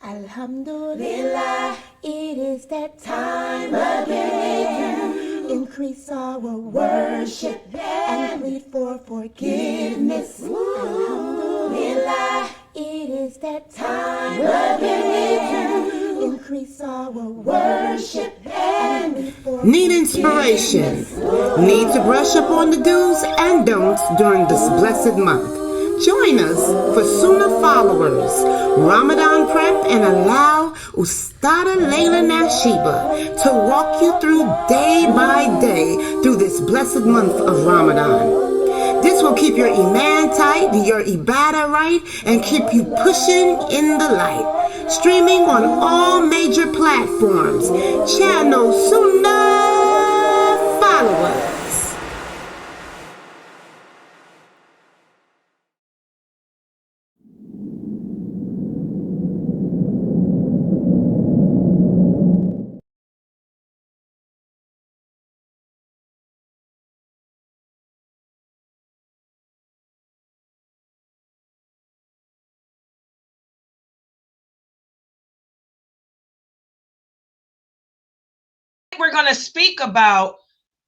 Alhamdulillah, it is that time again. Increase our worship and plead for forgiveness. Alhamdulillah, it is that time again. Increase our worship and plead for Need inspiration? Need to brush up on the do's and don'ts during this blessed month? Join us for SunnahFollowers Ramadan prep and allow Ustadha Laila Nasheeba to walk you through day by day through this blessed month of Ramadan. This will keep your iman tight, your ibadah right, and keep you pushing in the light. Streaming on all major platforms. Channel SunnahFollowers. We're going to speak about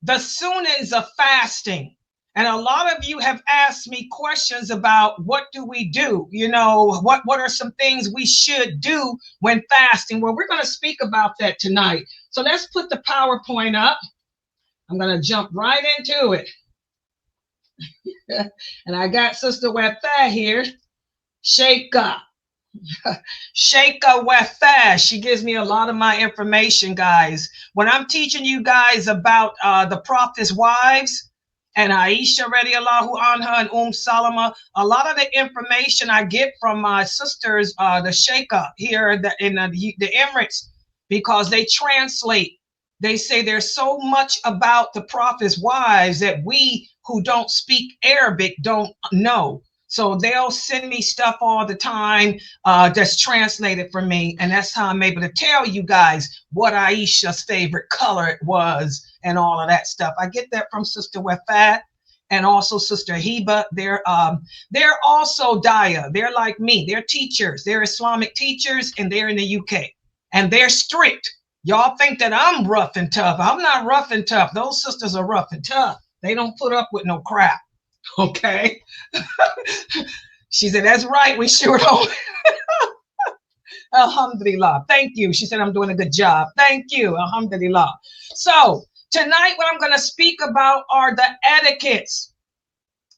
the sunans of fasting. And a lot of you have asked me questions about what do we do? You know, what are some things we should do when fasting? Well, we're going to speak about that tonight. So let's put the PowerPoint up. I'm going to jump right into it. And I got Sister Wefah here. Sheikah. Sheikah Wefah. She gives me a lot of my information, guys. When I'm teaching you guys about the Prophet's wives and Aisha radiallahu anha and Salama, a lot of the information I get from my sisters, the Sheikah here in the Emirates, because they translate. They say there's so much about the Prophet's wives that we who don't speak Arabic don't know. So they'll send me stuff all the time that's translated for me. And that's how I'm able to tell you guys what Aisha's favorite color was and all of that stuff. I get that from Sister Wefat and also Sister Heba. They're also Daya. They're like me. They're teachers. They're Islamic teachers, and they're in the UK. And they're strict. Y'all think that I'm rough and tough. I'm not rough and tough. Those sisters are rough and tough. They don't put up with no crap. Okay. She said, that's right. We sure don't. Alhamdulillah. Thank you. She said, I'm doing a good job. Thank you. Alhamdulillah. So tonight, what I'm going to speak about are the etiquettes.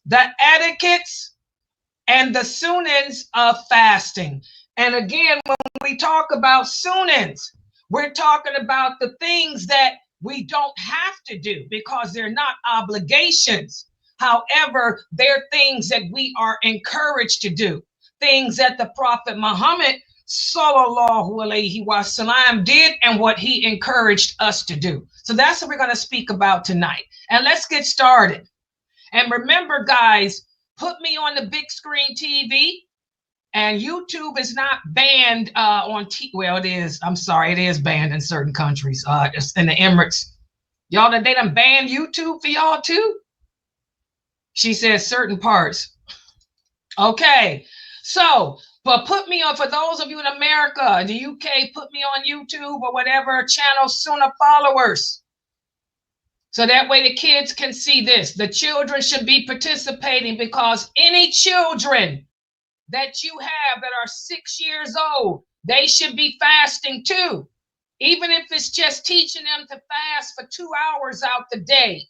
The etiquettes and the sunans of fasting. And again, when we talk about sunans, we're talking about the things that we don't have to do because they're not obligations. However, they're things that we are encouraged to do, things that the Prophet Muhammad sallallahu alaihi wasallam did and what he encouraged us to do. So that's what we're going to speak about tonight. And let's get started. And remember, guys, put me on the big screen TV. And YouTube is not banned on well, it is. I'm sorry, it is banned in certain countries. Just in the Emirates. Y'all, they done banned YouTube for y'all too? She says certain parts. Okay, so, but put me on, for those of you in America, the UK, put me on YouTube or whatever channel, SunnahFollowers. So that way the kids can see this. The children should be participating because any children that you have that are 6 years old, they should be fasting too. Even if it's just teaching them to fast for 2 hours out the day.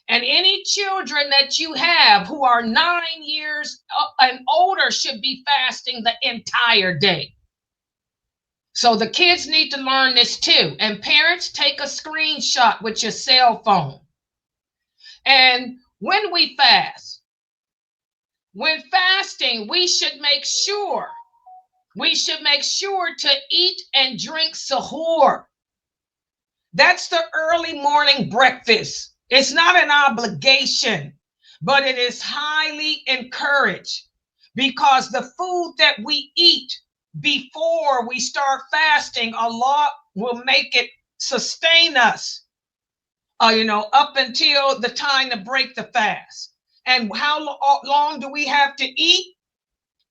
And any children that you have who are 9 years and older should be fasting the entire day. So the kids need to learn this too. And parents, take a screenshot with your cell phone. And when we fast, when fasting, we should make sure to eat and drink sahur. That's the early morning breakfast. It's not an obligation, but it is highly encouraged because the food that we eat before we start fasting, Allah will make it sustain us, up until the time to break the fast. And how long do we have to eat?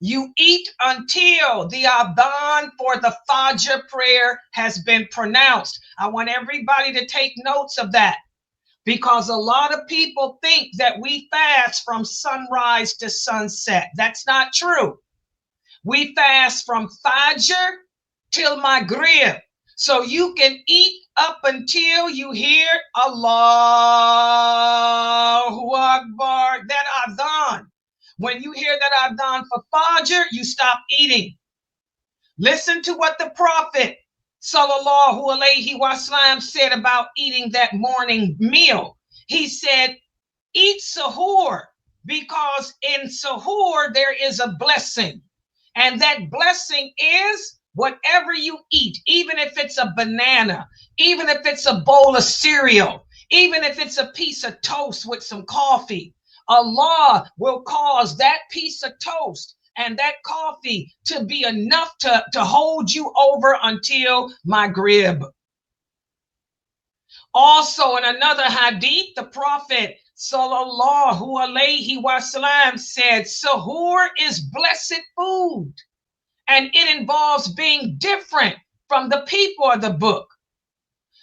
You eat until the adhan for the Fajr prayer has been pronounced. I want everybody to take notes of that, because a lot of people think that we fast from sunrise to sunset. That's not true. We fast from Fajr till Maghrib. So you can eat up until you hear Allahu Akbar, that adhan. When you hear that adhan for Fajr, you stop eating. Listen to what the Prophet Sallallahu Alaihi Wasallam said about eating that morning meal. He said, eat sahur, because in sahur there is a blessing. And that blessing is whatever you eat, even if it's a banana, even if it's a bowl of cereal, even if it's a piece of toast with some coffee, Allah will cause that piece of toast and that coffee to be enough to hold you over until Maghrib. Also, in another hadith, the Prophet Sallallahu Alaihi Wasallam said, sahur is blessed food, and it involves being different from the people of the book.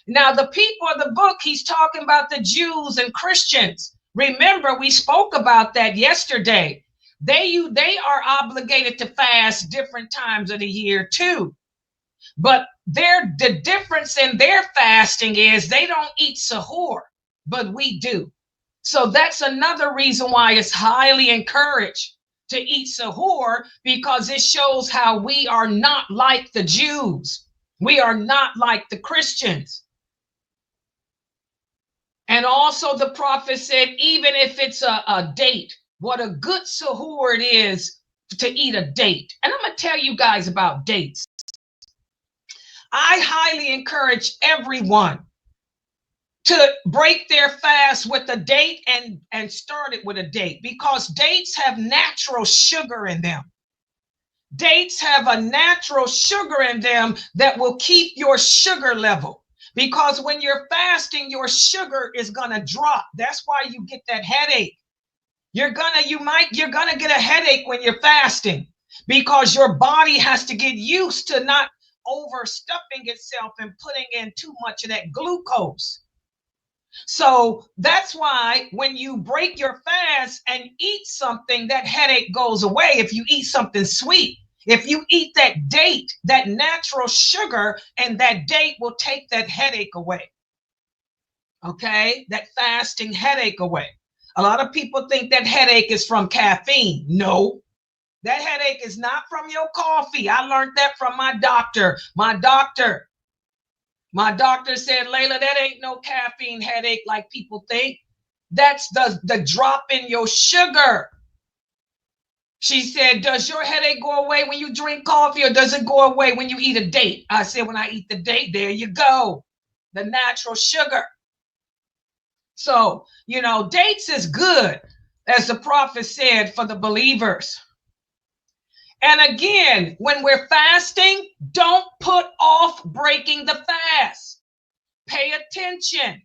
Now, the people of the book, he's talking about the Jews and Christians. Remember, we spoke about that yesterday. They are obligated to fast different times of the year too. But the difference in their fasting is they don't eat sahur, but we do. So that's another reason why it's highly encouraged to eat sahur, because it shows how we are not like the Jews. We are not like the Christians. And also the Prophet said, even if it's a date, what a good sahur it is to eat a date. And I'm going to tell you guys about dates. I highly encourage everyone to break their fast with a date and start it with a date, because dates have natural sugar in them. Dates have a natural sugar in them that will keep your sugar level, because when you're fasting, your sugar is going to drop. That's why you get that headache. You're gonna get a headache when you're fasting, because your body has to get used to not overstuffing itself and putting in too much of that glucose. So that's why when you break your fast and eat something, that headache goes away. If you eat something sweet, if you eat that date, that natural sugar, and that date will take that headache away. Okay, that fasting headache away. A lot of people think that headache is from caffeine. No, that headache is not from your coffee. I learned that from my doctor. My doctor said, Layla, that ain't no caffeine headache like people think. That's the drop in your sugar. She said, does your headache go away when you drink coffee, or does it go away when you eat a date? I said, when I eat the date, there you go. The natural sugar. So, dates is good, as the Prophet said, for the believers. And again, when we're fasting, don't put off breaking the fast. Pay attention.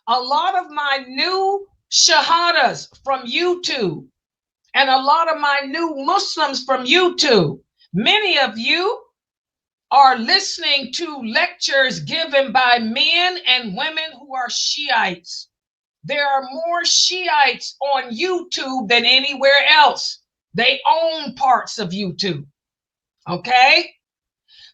A lot of my new shahadas from YouTube, and a lot of my new Muslims from YouTube, many of you are listening to lectures given by men and women who are Shiites. There are more Shiites on YouTube than anywhere else. They own parts of YouTube. Okay?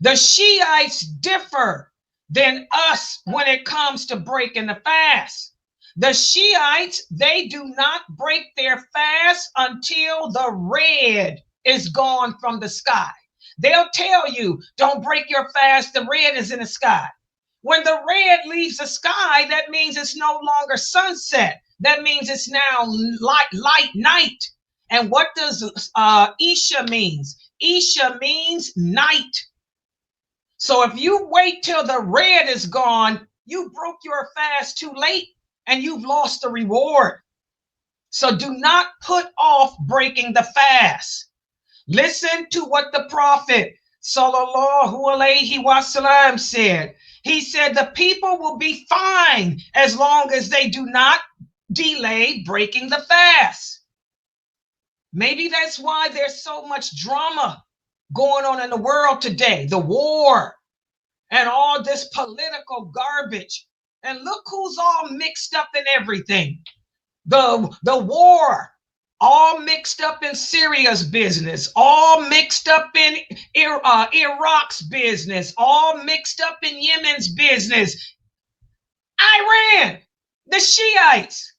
The Shiites differ than us when it comes to breaking the fast. The Shiites, they do not break their fast until the red is gone from the sky. They'll tell you, don't break your fast, the red is in the sky. When the red leaves the sky, that means it's no longer sunset. That means it's now light night. And what does Isha means? Isha means night. So if you wait till the red is gone, you broke your fast too late and you've lost the reward. So do not put off breaking the fast. Listen to what the Prophet Sallallahu Alaihi Wasallam said. He said the people will be fine as long as they do not delay breaking the fast. Maybe that's why there's so much drama going on in the world today, the war and all this political garbage. And look who's all mixed up in everything. The war, all mixed up in Syria's business, all mixed up in Iraq's business, all mixed up in Yemen's business. Iran, the Shiites,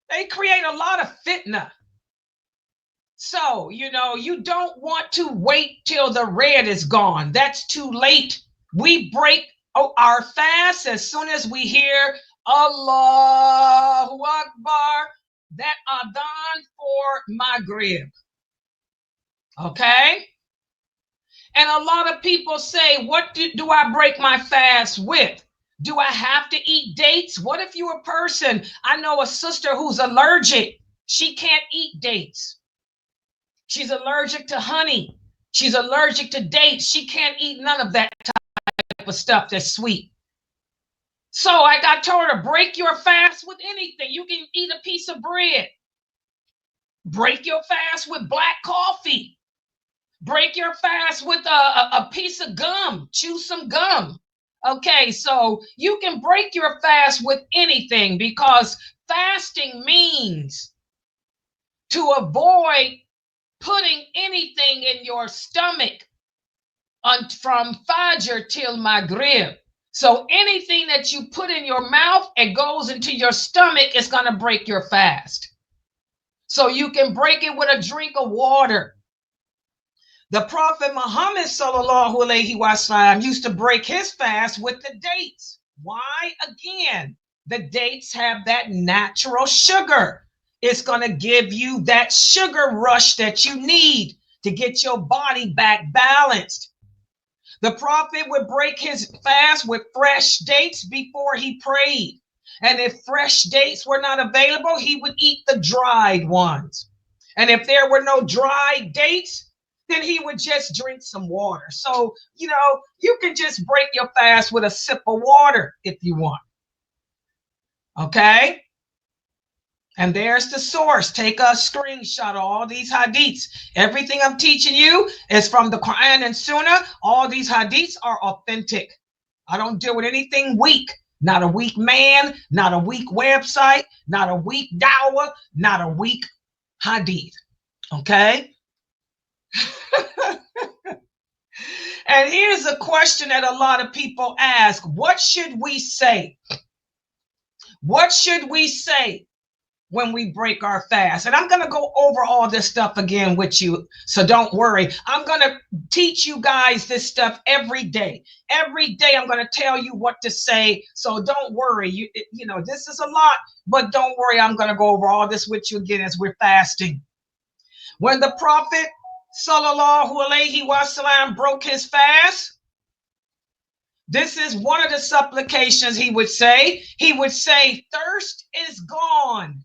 they create a lot of fitna. So, you don't want to wait till the red is gone. That's too late. We break our fast as soon as we hear Allahu Akbar, that adhan for Maghrib. Okay? And a lot of people say, what do I break my fast with? Do I have to eat dates? What if you're a person? I know a sister who's allergic. She can't eat dates. She's allergic to honey. She's allergic to dates. She can't eat none of that type of stuff that's sweet. So like I told her, break your fast with anything. You can eat a piece of bread. Break your fast with black coffee. Break your fast with a piece of gum. Chew some gum. Okay, so you can break your fast with anything, because fasting means to avoid putting anything in your stomach from Fajr till Maghrib. So anything that you put in your mouth and goes into your stomach is going to break your fast. So you can break it with a drink of water. The Prophet Muhammad sallallahu alaihi wasallam used to break his fast with the dates. Why? Again, the dates have that natural sugar. It's going to give you that sugar rush that you need to get your body back balanced. The Prophet would break his fast with fresh dates before he prayed. And if fresh dates were not available, he would eat the dried ones. And if there were no dried dates, then he would just drink some water. So, you can just break your fast with a sip of water if you want. Okay? And there's the source. Take a screenshot of all these hadiths. Everything I'm teaching you is from the Quran and Sunnah. All these hadiths are authentic. I don't deal with anything weak. Not a weak man, not a weak website, not a weak dawah, not a weak hadith. Okay? And here's a question that a lot of people ask. What should we say? What should we say when we break our fast? And I'm going to go over all this stuff again with you, so don't worry. I'm going to teach you guys this stuff every day. Every day I'm going to tell you what to say, so don't worry. You know, this is a lot, but don't worry. I'm going to go over all this with you again as we're fasting. When the Prophet sallallahu alaihi wasallam broke his fast, this is one of the supplications he would say. He would say, thirst is gone.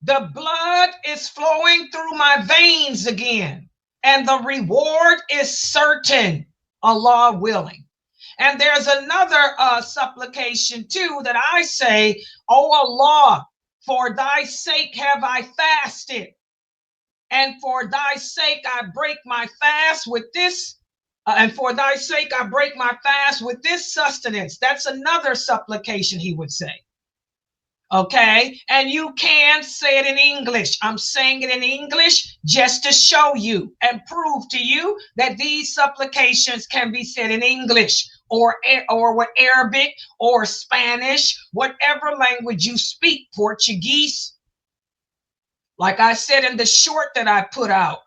The blood is flowing through my veins again, and the reward is certain, Allah willing. And there's another supplication too that I say, oh Allah, for thy sake have I fasted, and for thy sake I break my fast with this, and for thy sake I break my fast with this sustenance. That's another supplication he would say. Okay, and you can say it in English. I'm saying it in English just to show you and prove to you that these supplications can be said in English or with Arabic or Spanish, whatever language you speak, Portuguese. Like I said in the short that I put out,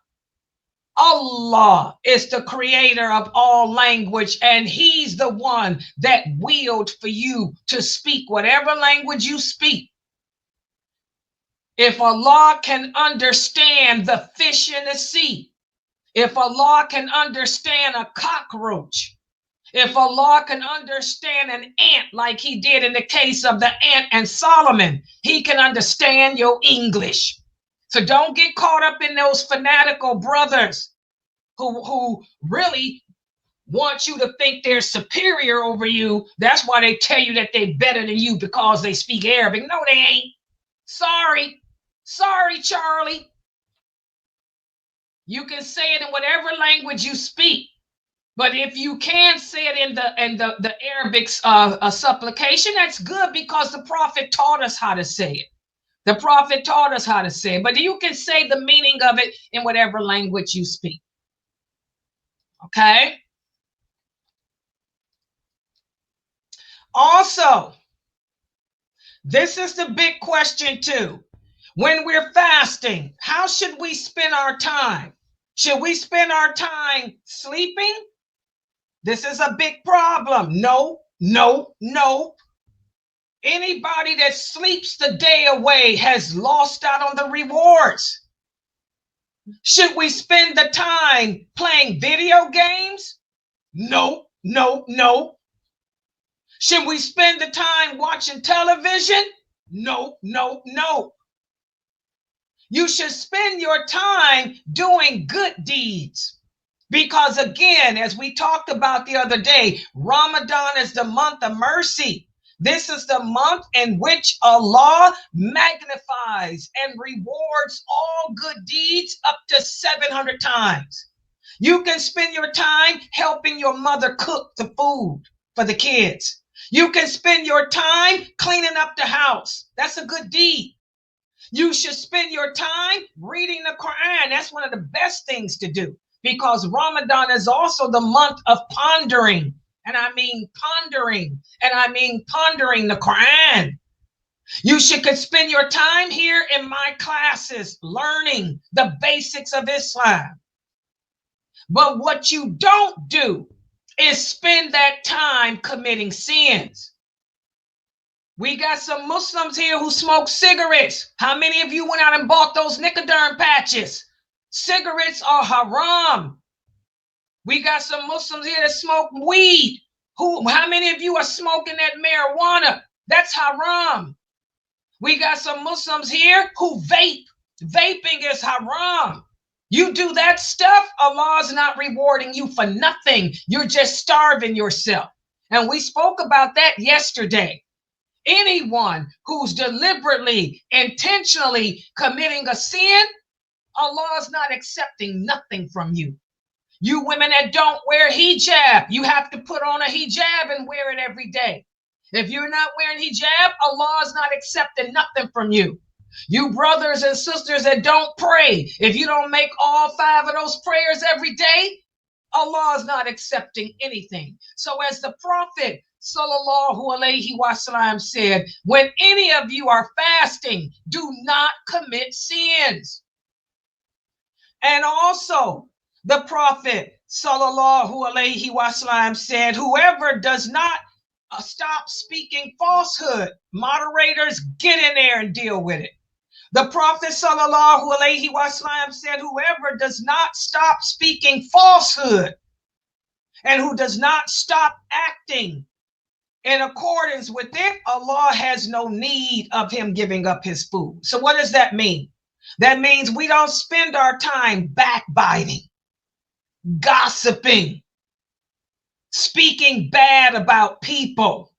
Allah is the creator of all language, and he's the one that willed for you to speak whatever language you speak. If Allah can understand the fish in the sea, if Allah can understand a cockroach, if Allah can understand an ant like he did in the case of the ant and Solomon, he can understand your English. So don't get caught up in those fanatical brothers who really want you to think they're superior over you. That's why they tell you that they're better than you because they speak Arabic. No, they ain't. Sorry, Charlie. You can say it in whatever language you speak. But if you can say it in the Arabic supplication, that's good, because the prophet taught us how to say it. The prophet taught us how to say it. But you can say the meaning of it in whatever language you speak. Okay? Also, this is the big question too. When we're fasting, how should we spend our time? Should we spend our time sleeping? This is a big problem. No, no, no. Anybody that sleeps the day away has lost out on the rewards. Should we spend the time playing video games? No, no, no. Should we spend the time watching television? No, no, no. You should spend your time doing good deeds. Because again, as we talked about the other day, Ramadan is the month of mercy. This is the month in which Allah magnifies and rewards all good deeds up to 700 times. You can spend your time helping your mother cook the food for the kids. You can spend your time cleaning up the house. That's a good deed. You should spend your time reading the Quran. That's one of the best things to do, because Ramadan is also the month of pondering. And I mean pondering. And I mean pondering the Quran. You should spend your time here in my classes learning the basics of Islam. But what you don't do is spend that time committing sins. We got some Muslims here who smoke cigarettes. How many of you went out and bought those Nicoderm patches? Cigarettes are haram. We got some Muslims here that smoke weed. How many of you are smoking that marijuana? That's haram. We got some Muslims here who vape. Vaping is haram. You do that stuff, Allah's not rewarding you for nothing. You're just starving yourself. And we spoke about that yesterday. Anyone who's deliberately, intentionally committing a sin, Allah's not accepting nothing from you. You women that don't wear hijab, you have to put on a hijab and wear it every day. If you're not wearing hijab, Allah's not accepting nothing from you. You brothers and sisters that don't pray, if you don't make all 5 of those prayers every day, Allah is not accepting anything. So as the Prophet Sallallahu Alaihi Wasallam said, when any of you are fasting, do not commit sins. And also the Prophet Sallallahu Alaihi Wasallam said, whoever does not stop speaking falsehood, moderators, get in there and deal with it. The Prophet Sallallahu Alaihi Wasallam said, whoever does not stop speaking falsehood and who does not stop acting in accordance with it, Allah has no need of him giving up his food. So what does that mean? That means we don't spend our time backbiting, gossiping, speaking bad about people.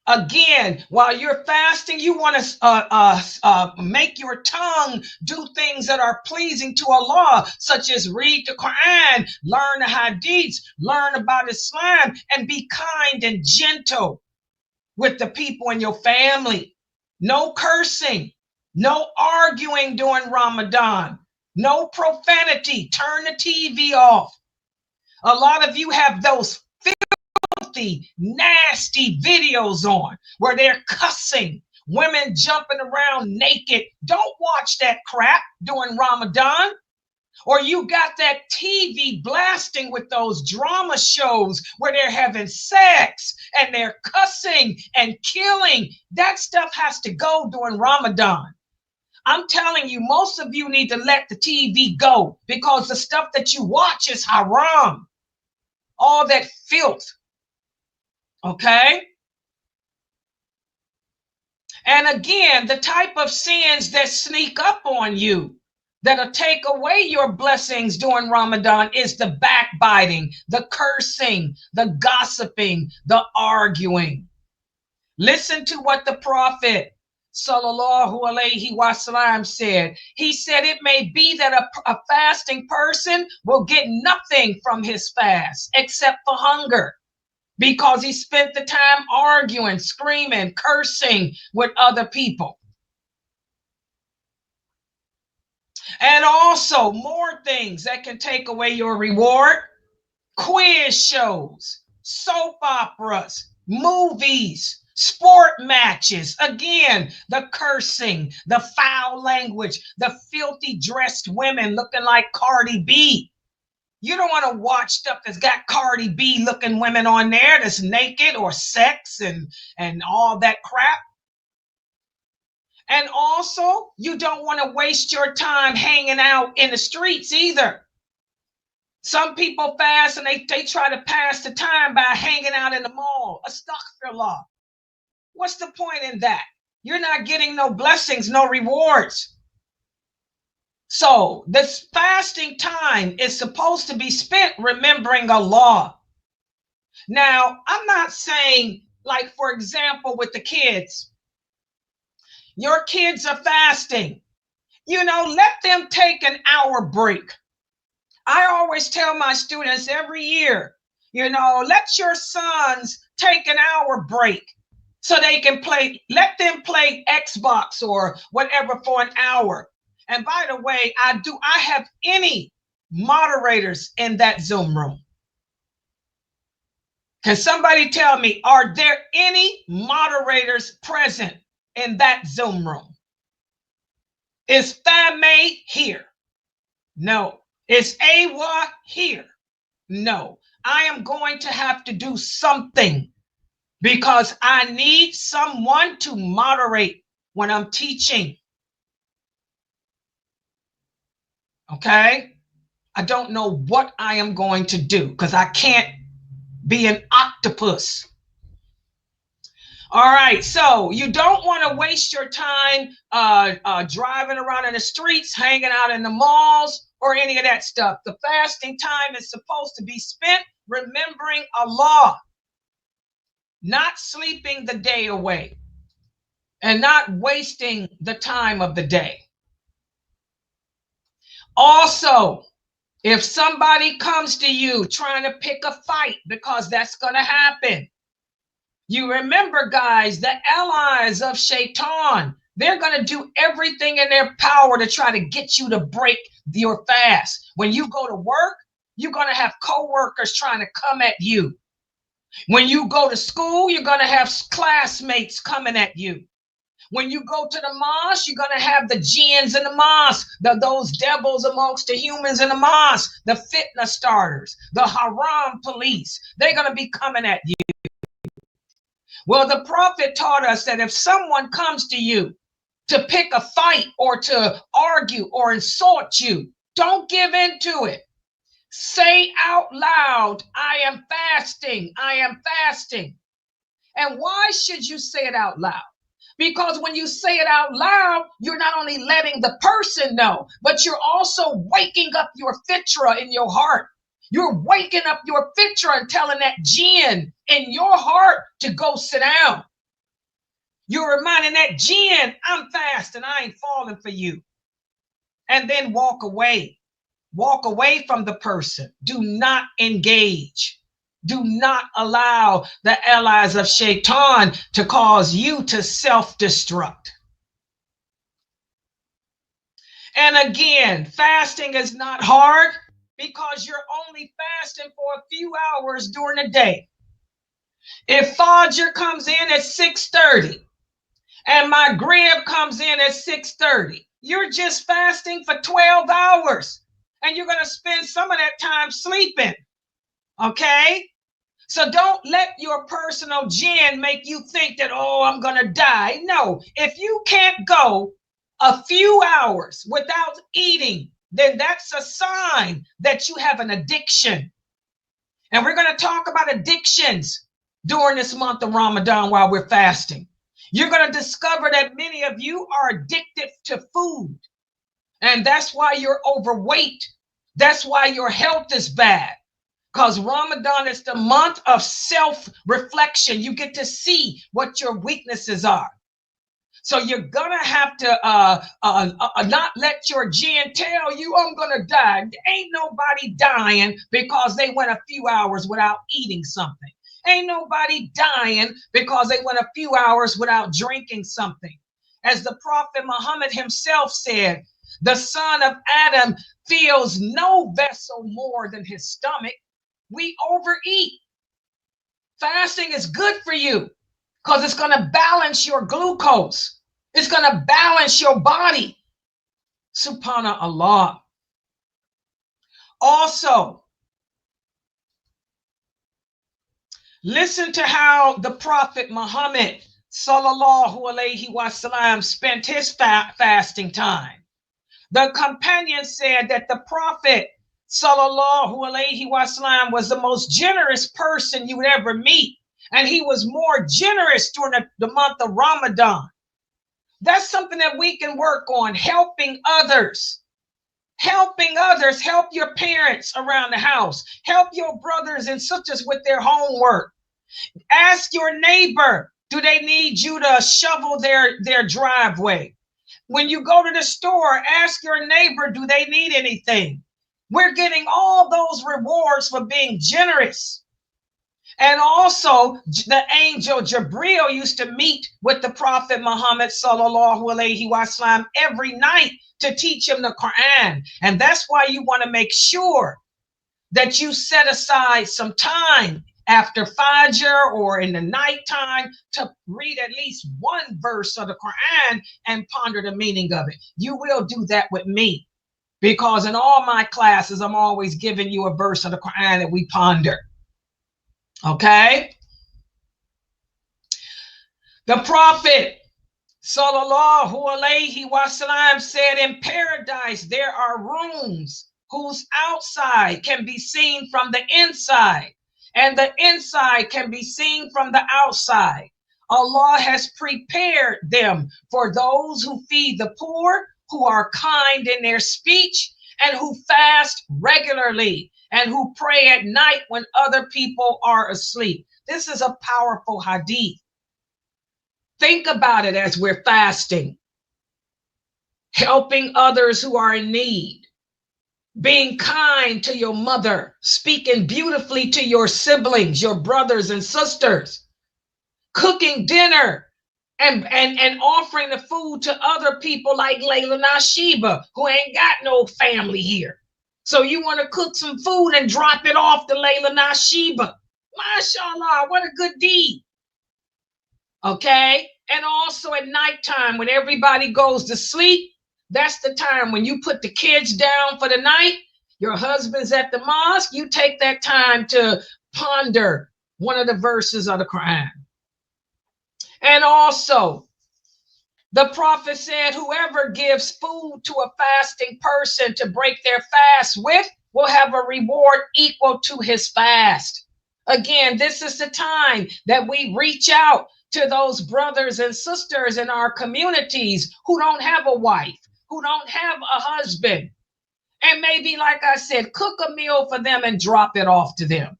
Again, while you're fasting, you want to make your tongue do things that are pleasing to Allah, such as read the Quran, learn the hadiths, learn about Islam, and be kind and gentle with the people in your family. No cursing, no arguing during Ramadan, no profanity. Turn the TV off. A lot of you have those filthy, nasty videos on where they're cussing, women jumping around naked. Don't watch that crap during Ramadan. Or you got that TV blasting with those drama shows where they're having sex and they're cussing and killing. That stuff has to go during Ramadan. I'm telling you, most of you need to let the TV go, because the stuff that you watch is haram. All that filth. Okay? And again, the type of sins that sneak up on you, that'll take away your blessings during Ramadan, is the backbiting, the cursing, the gossiping, the arguing. Listen to what the Prophet sallallahu alaihi wasallam said. He said it may be that a fasting person will get nothing from his fast except for hunger, because he spent the time arguing, screaming, cursing with other people. And also more things that can take away your reward: quiz shows, soap operas, movies, sport matches. Again, the cursing, the foul language, the filthy dressed women looking like Cardi B. You don't want to watch stuff that's got Cardi B looking women on there that's naked or sex and all that crap. And also, you don't want to waste your time hanging out in the streets either. Some people fast and they try to pass the time by hanging out in the mall. Astaghfirullah. What's the point in that? You're not getting no blessings, no rewards. So this fasting time is supposed to be spent remembering Allah. Now, I'm not saying, like, for example, with the kids, your kids are fasting. Let them take an hour break. I always tell my students every year, let your sons take an hour break so they can play. Let them play Xbox or whatever for an hour. And by the way, I have any moderators in that Zoom room? Can somebody tell me, are there any moderators present in that Zoom room? Is Fame here? No. Is Awa here? No. I am going to have to do something because I need someone to moderate when I'm teaching. Okay? I don't know what I am going to do because I can't be an octopus. All right, so you don't want to waste your time driving around in the streets, hanging out in the malls, or any of that stuff. The fasting time is supposed to be spent remembering Allah, not sleeping the day away, and not wasting the time of the day. Also, if somebody comes to you trying to pick a fight, because that's going to happen, you remember, guys, the allies of Shaitan, they're going to do everything in their power to try to get you to break your fast. When you go to work, you're going to have co-workers trying to come at you. When you go to school, you're going to have classmates coming at you. When you go to the mosque, you're going to have the jinns in the mosque, those devils amongst the humans in the mosque, the fitna starters, the haram police. They're going to be coming at you. Well, the Prophet taught us that if someone comes to you to pick a fight or to argue or insult you, don't give in to it. Say out loud, I am fasting, I am fasting. And why should you say it out loud? Because when you say it out loud, you're not only letting the person know, but you're also waking up your fitra in your heart. You're waking up your fitra and telling that jinn in your heart to go sit down. You're reminding that jinn, I'm fasting, I ain't falling for you. And then walk away. Walk away from the person. Do not engage. Do not allow the allies of Shaitan to cause you to self-destruct. And again, fasting is not hard because you're only fasting for a few hours during the day. If Fajr comes in at 6:30 and Maghrib comes in at 6:30, you're just fasting for 12 hours and you're going to spend some of that time sleeping. Okay? So don't let your personal jinn make you think that, oh, I'm going to die. No, if you can't go a few hours without eating, then that's a sign that you have an addiction. And we're going to talk about addictions during this month of Ramadan while we're fasting. You're going to discover that many of you are addicted to food. And that's why you're overweight. That's why your health is bad. Because Ramadan is the month of self-reflection. You get to see what your weaknesses are. So you're gonna have to not let your gene tell you I'm gonna die. Ain't nobody dying because they went a few hours without eating something. Ain't nobody dying because they went a few hours without drinking something. As the Prophet Muhammad himself said, the son of Adam fills no vessel more than his stomach. We overeat. Fasting is good for you because it's going to balance your glucose. It's going to balance your body. Subhanallah. Also, listen to how the Prophet Muhammad sallallahu alaihi wasallam spent his fasting time. The companion said that the Prophet sallallahu alaihi wasallam was the most generous person you would ever meet. And he was more generous during the month of Ramadan. That's something that we can work on, helping others. Helping others, help your parents around the house. Help your brothers and sisters with their homework. Ask your neighbor, do they need you to shovel their driveway? When you go to the store, ask your neighbor, do they need anything? We're getting all those rewards for being generous. And also, the angel Jibril used to meet with the Prophet Muhammad sallallahu alaihi wasallam every night to teach him the Quran. And that's why you want to make sure that you set aside some time after Fajr or in the nighttime to read at least one verse of the Quran and ponder the meaning of it. You will do that with me because in all my classes, I'm always giving you a verse of the Quran that we ponder. Okay? The Prophet sallallahu alaihi wasallam said, in paradise there are rooms whose outside can be seen from the inside, and the inside can be seen from the outside. Allah has prepared them for those who feed the poor, who are kind in their speech, and who fast regularly, and who pray at night when other people are asleep. This is a powerful hadith. Think about it as we're fasting, helping others who are in need, being kind to your mother, speaking beautifully to your siblings, your brothers and sisters, cooking dinner and offering the food to other people like Laila Nasheeba, who ain't got no family here. So you want to cook some food and drop it off to Laila Nasheeba. MashaAllah, what a good deed. Okay? And also at nighttime when everybody goes to sleep, that's the time when you put the kids down for the night, your husband's at the mosque, you take that time to ponder one of the verses of the Quran. And also, the Prophet said, whoever gives food to a fasting person to break their fast with will have a reward equal to his fast. Again, this is the time that we reach out to those brothers and sisters in our communities who don't have a wife, who don't have a husband. And maybe, like I said, cook a meal for them and drop it off to them.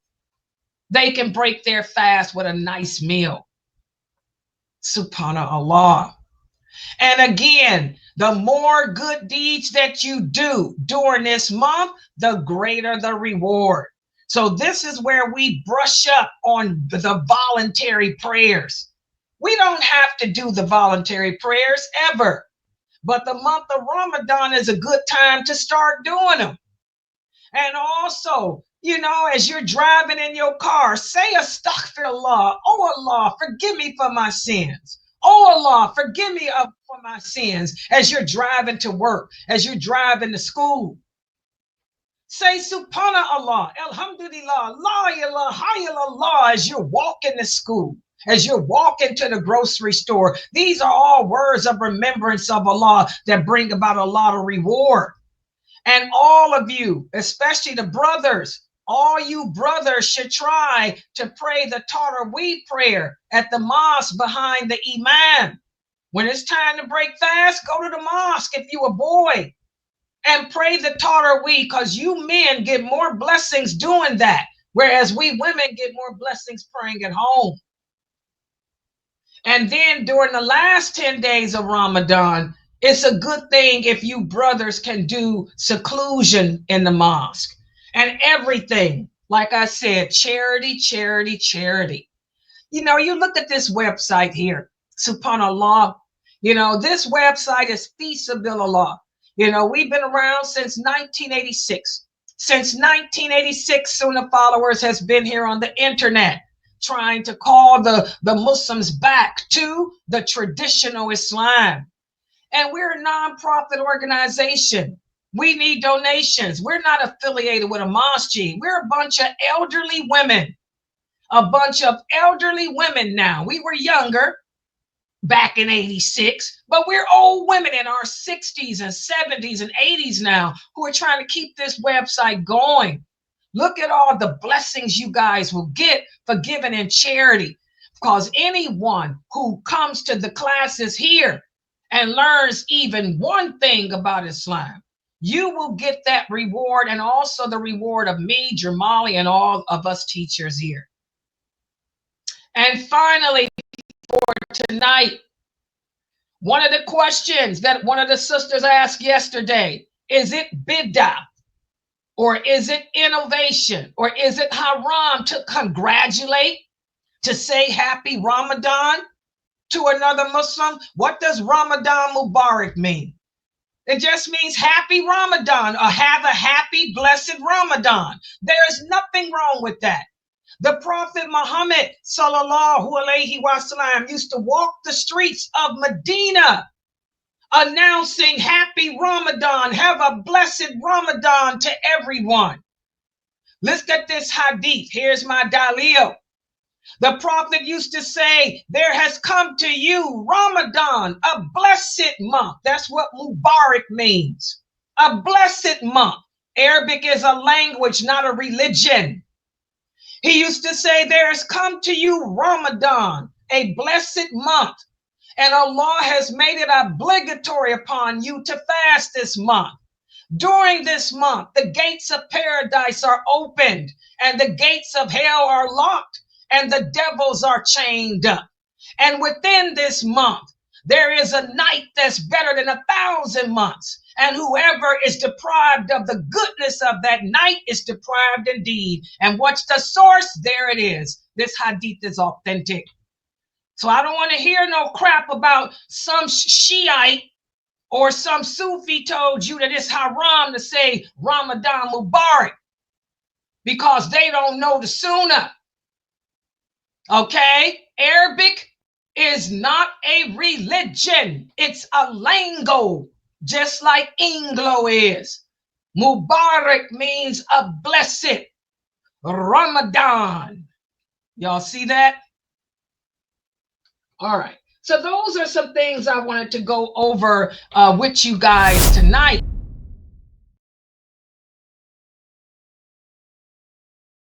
They can break their fast with a nice meal. Subhanallah. And again, the more good deeds that you do during this month, the greater the reward. So this is where we brush up on the voluntary prayers. We don't have to do the voluntary prayers ever, but the month of Ramadan is a good time to start doing them. And also, you know, as you're driving in your car, say astaghfirullah. Oh Allah, forgive me for my sins. Oh Allah, forgive me for my sins as you're driving to work, as you're driving to school. Say subhanallah, alhamdulillah, la ilaha illallah as you're walking to school, as you're walking to the grocery store. These are all words of remembrance of Allah that bring about a lot of reward. And all of you, especially the brothers, all you brothers should try to pray the Taraweeh prayer at the mosque behind the imam. When it's time to break fast, go to the mosque if you're a boy and pray the Taraweeh, because you men get more blessings doing that, whereas we women get more blessings praying at home. And then during the last 10 days of Ramadan, it's a good thing if you brothers can do seclusion in the mosque and everything. Like I said, charity, charity, charity. You know, you look at this website here, subhanallah. You know, this website is Fisabilillah. You know, we've been around since 1986. Since 1986, SunnahFollowers has been here on the internet trying to call the Muslims back to the traditional Islam. And we're a nonprofit organization. We need donations. We're not affiliated with a mosque. We're a bunch of elderly women. A bunch of elderly women now. We were younger back in 86, but we're old women in our 60s and 70s and 80s now who are trying to keep this website going. Look at all the blessings you guys will get for giving in charity, because anyone who comes to the classes here and learns even one thing about Islam, you will get that reward, and also the reward of me, Jamali, and all of us teachers here. And finally, for tonight, one of the questions that one of the sisters asked yesterday, is it bid'ah? Or is it innovation? Or is it haram to congratulate, to say happy Ramadan to another Muslim? What does Ramadan Mubarak mean? It just means happy Ramadan, or have a happy, blessed Ramadan. There is nothing wrong with that. The Prophet Muhammad sallallahu alaihi wasallam used to walk the streets of Medina announcing happy Ramadan, have a blessed Ramadan to everyone. Look at this hadith. Here's my dalil. The Prophet used to say, there has come to you Ramadan, a blessed month. That's what Mubarak means. A blessed month. Arabic is a language, not a religion. He used to say, there has come to you Ramadan, a blessed month. And Allah has made it obligatory upon you to fast this month. During this month, the gates of paradise are opened and the gates of hell are locked and the devils are chained up. And within this month, there is a night that's better than 1,000 months. And whoever is deprived of the goodness of that night is deprived indeed. And what's the source? There it is. This hadith is authentic. So I don't want to hear no crap about some Shiite or some Sufi told you that it's haram to say Ramadan Mubarak because they don't know the Sunnah. Okay? Arabic is not a religion. It's a lingo, just like Anglo is. Mubarak means a blessed. Ramadan. Y'all see that? All right. So those are some things I wanted to go over with you guys tonight.